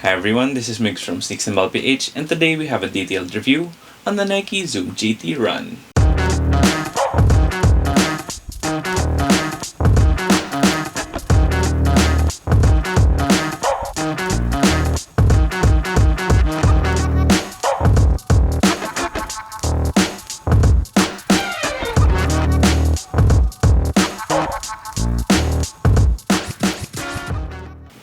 Hi everyone, this is Migs from Sneaks and Ball PH, and today we have a detailed review on the Nike Zoom GT Run.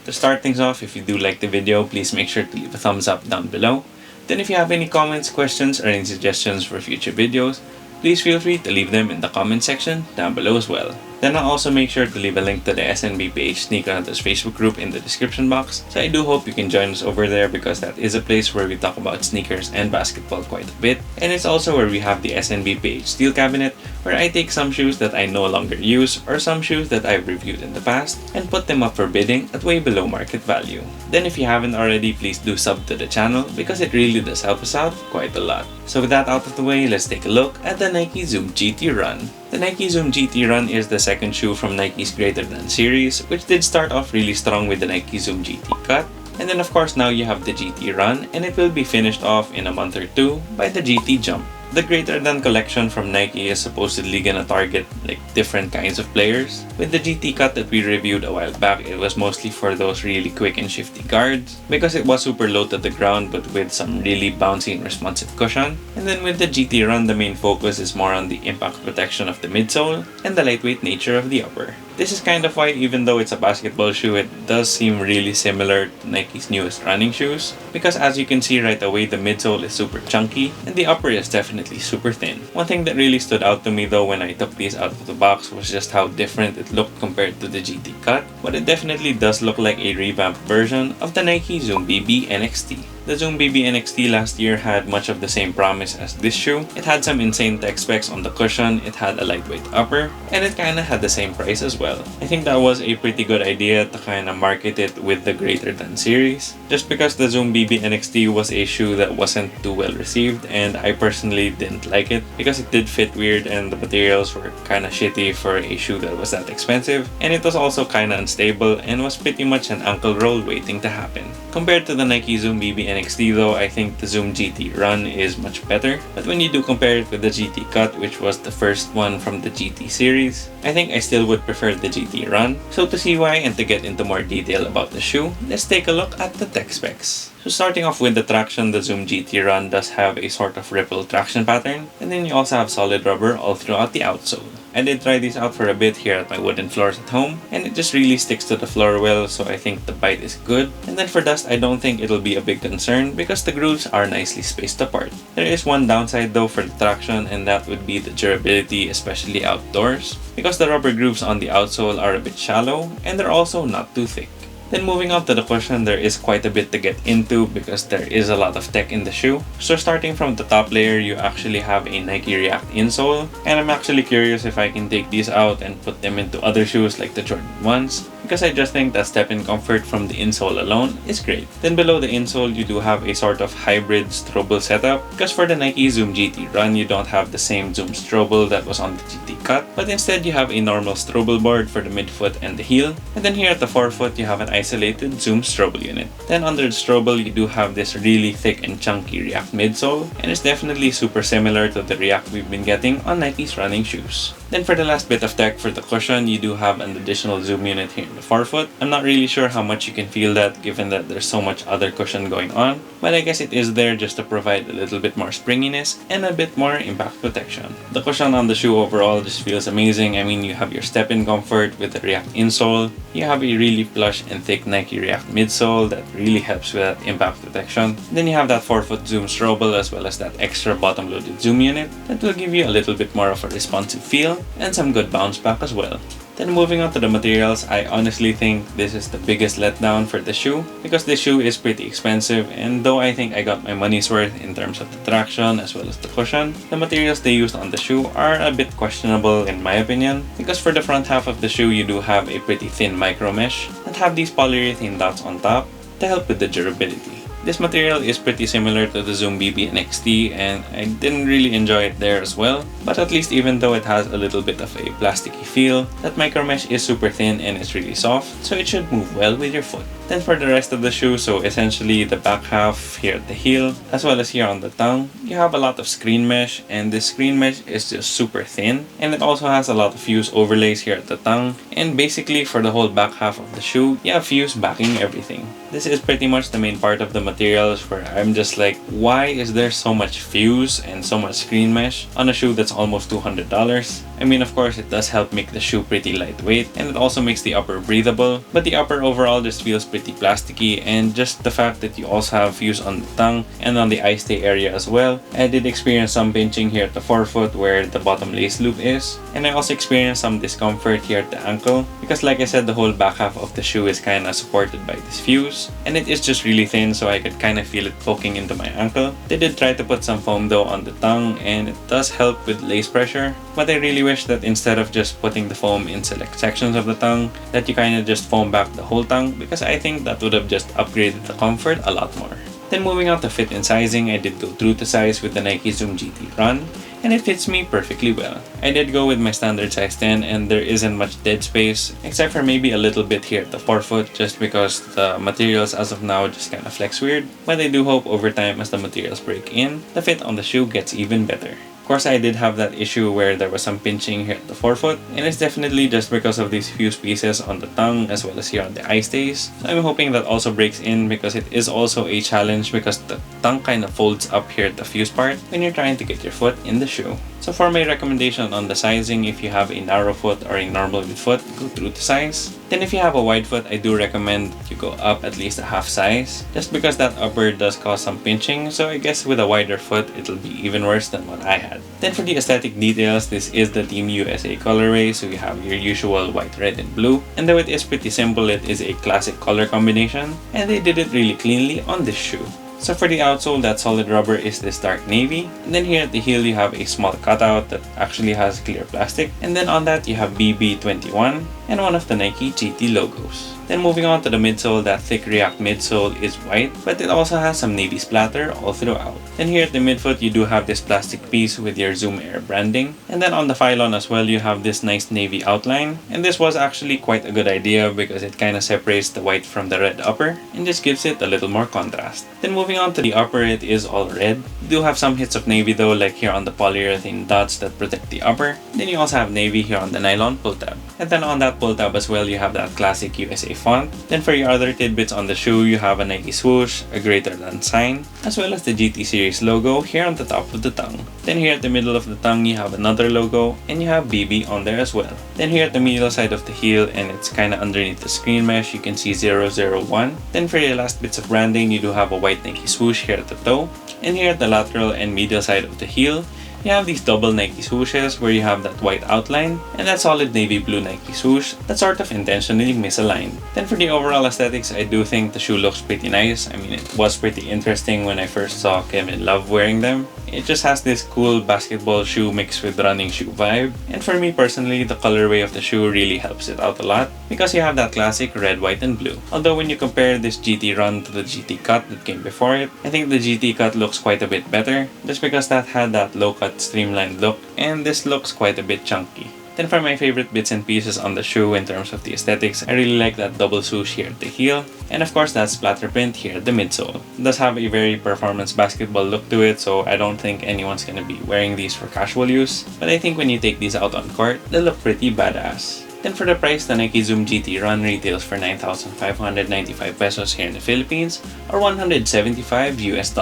To start things off, if you do like the video, please make sure to leave a thumbs up down below. Then if you have any comments, questions, or any suggestions for future videos, please feel free to leave them in the comment section down below as well. Then I'll also make sure to leave a link to the SNB page Sneaker Hunters Facebook group in the description box, so I do hope you can join us over there because that is a place where we talk about sneakers and basketball quite a bit. And it's also where we have the SNB page Steel Cabinet, where I take some shoes that I no longer use or some shoes that I've reviewed in the past and put them up for bidding at way below market value. Then if you haven't already, please do sub to the channel because it really does help us out quite a lot. So with that out of the way, let's take a look at the Nike Zoom GT Run. The Nike Zoom GT Run is the second shoe from Nike's Greater Than series, which did start off really strong with the Nike Zoom GT Cut. And then of course now you have the GT Run, and it will be finished off in a month or two by the GT Jump. The Greater Than collection from Nike is supposedly gonna target like different kinds of players. With the GT Cut that we reviewed a while back, it was mostly for those really quick and shifty guards because it was super low to the ground but with some really bouncy and responsive cushion. And then with the GT Run, the main focus is more on the impact protection of the midsole and the lightweight nature of the upper. This is kind of why, even though it's a basketball shoe, it does seem really similar to Nike's newest running shoes, because as you can see right away, the midsole is super chunky and the upper is definitely super thin. One thing that really stood out to me though when I took these out of the box was just how different it looked compared to the GT Cut, but it definitely does look like a revamped version of the Nike Zoom BB NXT. The Zoom BB NXT last year had much of the same promise as this shoe. It had some insane tech specs on the cushion, it had a lightweight upper, and it kinda had the same price as well. I think that was a pretty good idea to kinda market it with the Greater Than series, just because the Zoom BB NXT was a shoe that wasn't too well received, and I personally didn't like it because it did fit weird and the materials were kinda shitty for a shoe that was that expensive, and it was also kinda unstable and was pretty much an ankle roll waiting to happen. Compared to the Nike Zoom BB NXT though, I think the Zoom GT Run is much better, but when you do compare it with the GT Cut, which was the first one from the GT series, I think I still would prefer the GT Run. So to see why and to get into more detail about the shoe, let's take a look at the tech specs. So starting off with the traction, the Zoom GT Run does have a sort of ripple traction pattern, and then you also have solid rubber all throughout the outsole. I did try these out for a bit here at my wooden floors at home, and it just really sticks to the floor well, so I think the bite is good. And then for dust, I don't think it'll be a big concern because the grooves are nicely spaced apart. There is one downside though for the traction, and that would be the durability, especially outdoors, because the rubber grooves on the outsole are a bit shallow, and they're also not too thick. Then moving on to the cushion, there is quite a bit to get into because there is a lot of tech in the shoe. So starting from the top layer, you actually have a Nike React insole, and I'm actually curious if I can take these out and put them into other shoes like the Jordan 1s, because I just think that step-in comfort from the insole alone is great. Then below the insole, you do have a sort of hybrid strobel setup, because for the Nike Zoom GT Run, you don't have the same Zoom strobel that was on the GT Cut, but instead you have a normal strobel board for the midfoot and the heel, and then here at the forefoot, you have an isolated Zoom strobel unit. Then under the strobel, you do have this really thick and chunky React midsole, and it's definitely super similar to the React we've been getting on Nike's running shoes. Then for the last bit of tech for the cushion, you do have an additional zoom unit here in the forefoot. I'm not really sure how much you can feel that given that there's so much other cushion going on, but I guess it is there just to provide a little bit more springiness and a bit more impact protection. The cushion on the shoe overall just feels amazing. I mean, you have your step-in comfort with the React insole, you have a really plush and thick Nike React midsole that really helps with that impact protection. Then you have that forefoot zoom strobel as well as that extra bottom-loaded zoom unit that will give you a little bit more of a responsive feel and some good bounce back as well. Then moving on to the materials, I honestly think this is the biggest letdown for the shoe because the shoe is pretty expensive, and though I think I got my money's worth in terms of the traction as well as the cushion, the materials they used on the shoe are a bit questionable in my opinion, because for the front half of the shoe you do have a pretty thin micro mesh that have these polyurethane dots on top to help with the durability. This material is pretty similar to the Zoom BB NXT, and I didn't really enjoy it there as well, but at least even though it has a little bit of a plasticky feel, that micro mesh is super thin and it's really soft, so it should move well with your foot. Then for the rest of the shoe, so essentially the back half here at the heel, as well as here on the tongue, you have a lot of screen mesh, and this screen mesh is just super thin, and it also has a lot of fuse overlays here at the tongue, and basically for the whole back half of the shoe, you have fuse backing everything. This is pretty much the main part of the materials where I'm just like, why is there so much fuse and so much screen mesh on a shoe that's almost $200? I mean, of course, it does help make the shoe pretty lightweight, and it also makes the upper breathable, but the upper overall just feels pretty plasticky, and just the fact that you also have fuse on the tongue and on the eye stay area as well. I did experience some pinching here at the forefoot where the bottom lace loop is, and I also experienced some discomfort here at the ankle because, like I said, the whole back half of the shoe is kind of supported by this fuse, and it is just really thin, so I could kind of feel it poking into my ankle. They did try to put some foam though on the tongue, and it does help with lace pressure, but I really wish that instead of just putting the foam in select sections of the tongue, that you kind of just foam back the whole tongue, because I think that would have just upgraded the comfort a lot more. Then moving on to fit and sizing, I did go true to size with the Nike Zoom GT Run, and it fits me perfectly well. I did go with my standard size 10, and there isn't much dead space, except for maybe a little bit here at the forefoot, just because the materials as of now just kind of flex weird, but I do hope over time as the materials break in, the fit on the shoe gets even better. Of course, I did have that issue where there was some pinching here at the forefoot, and it's definitely just because of these fuse pieces on the tongue as well as here on the eye stays. So I'm hoping that also breaks in, because it is also a challenge because the tongue kind of folds up here at the fuse part when you're trying to get your foot in the shoe. So for my recommendation on the sizing, if you have a narrow foot or a normal width foot, go true to size. Then if you have a wide foot, I do recommend you go up at least a half size, just because that upper does cause some pinching, so I guess with a wider foot, it'll be even worse than what I had. Then for the aesthetic details, this is the Team USA colorway, so you have your usual white, red, and blue, and though it is pretty simple, it is a classic color combination, and they did it really cleanly on this shoe. So for the outsole, that solid rubber is this dark navy, and then here at the heel you have a small cutout that actually has clear plastic, and then on that you have BB21 and one of the Nike GT logos. Then moving on to the midsole, that thick React midsole is white, but it also has some navy splatter all throughout. Then here at the midfoot, you do have this plastic piece with your Zoom Air branding. And then on the phylon as well, you have this nice navy outline. And this was actually quite a good idea because it kind of separates the white from the red upper and just gives it a little more contrast. Then moving on to the upper, it is all red. You do have some hits of navy though, like here on the polyurethane dots that protect the upper. Then you also have navy here on the nylon pull tab. And then on that pull tab as well, you have that classic USA font. Then for your other tidbits on the shoe, you have a Nike swoosh, a greater than sign, as well as the GT series logo here on the top of the tongue. Then here at the middle of the tongue, you have another logo, and you have BB on there as well. Then here at the medial side of the heel, and it's kind of underneath the screen mesh, you can see 001. Then for your last bits of branding, you do have a white Nike swoosh here at the toe. And here at the lateral and medial side of the heel, you have these double Nike swooshes where you have that white outline and that solid navy blue Nike swoosh that's sort of intentionally misaligned. Then for the overall aesthetics, I do think the shoe looks pretty nice. I mean, it was pretty interesting when I first saw Kevin Love wearing them. It just has this cool basketball shoe mixed with running shoe vibe. And for me personally, the colorway of the shoe really helps it out a lot because you have that classic red, white, and blue. Although when you compare this GT Run to the GT Cut that came before it, I think the GT Cut looks quite a bit better just because that had that low-cut streamlined look and this looks quite a bit chunky. Then for my favorite bits and pieces on the shoe in terms of the aesthetics, I really like that double swoosh here at the heel, and of course that splatter print here at the midsole. It does have a very performance basketball look to it, so I don't think anyone's gonna be wearing these for casual use, but I think when you take these out on court, they look pretty badass. Then for the price, the Nike Zoom GT Run retails for 9,595 pesos here in the Philippines or $175 US.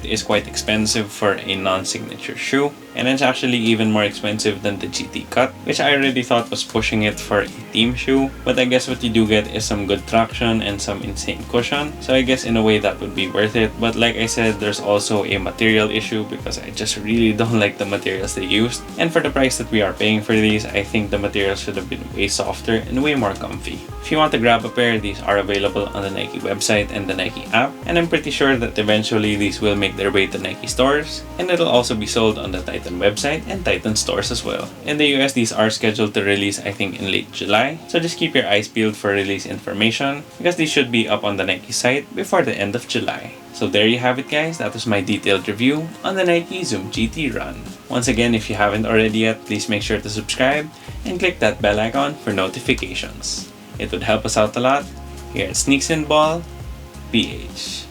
It is quite expensive for a non-signature shoe, and it's actually even more expensive than the GT Cut, which I already thought was pushing it for a team shoe, but I guess what you do get is some good traction and some insane cushion, so I guess in a way that would be worth it. But like I said, there's also a material issue because I just really don't like the materials they used, and for the price that we are paying for these, I think the materials should have been way softer and way more comfy. If you want to grab a pair, these are available on the Nike website and the Nike app, and I'm pretty sure that eventually these will make their way to Nike stores, and it'll also be sold on the Titan website and Titan stores as well. In the US, these are scheduled to release I think in late July, so just keep your eyes peeled for release information because these should be up on the Nike site before the end of July. So there you have it guys, that was my detailed review on the Nike Zoom GT Run. Once again, if you haven't already yet, please make sure to subscribe and click that bell icon for notifications. It would help us out a lot, here at Sneaks and Ball PH.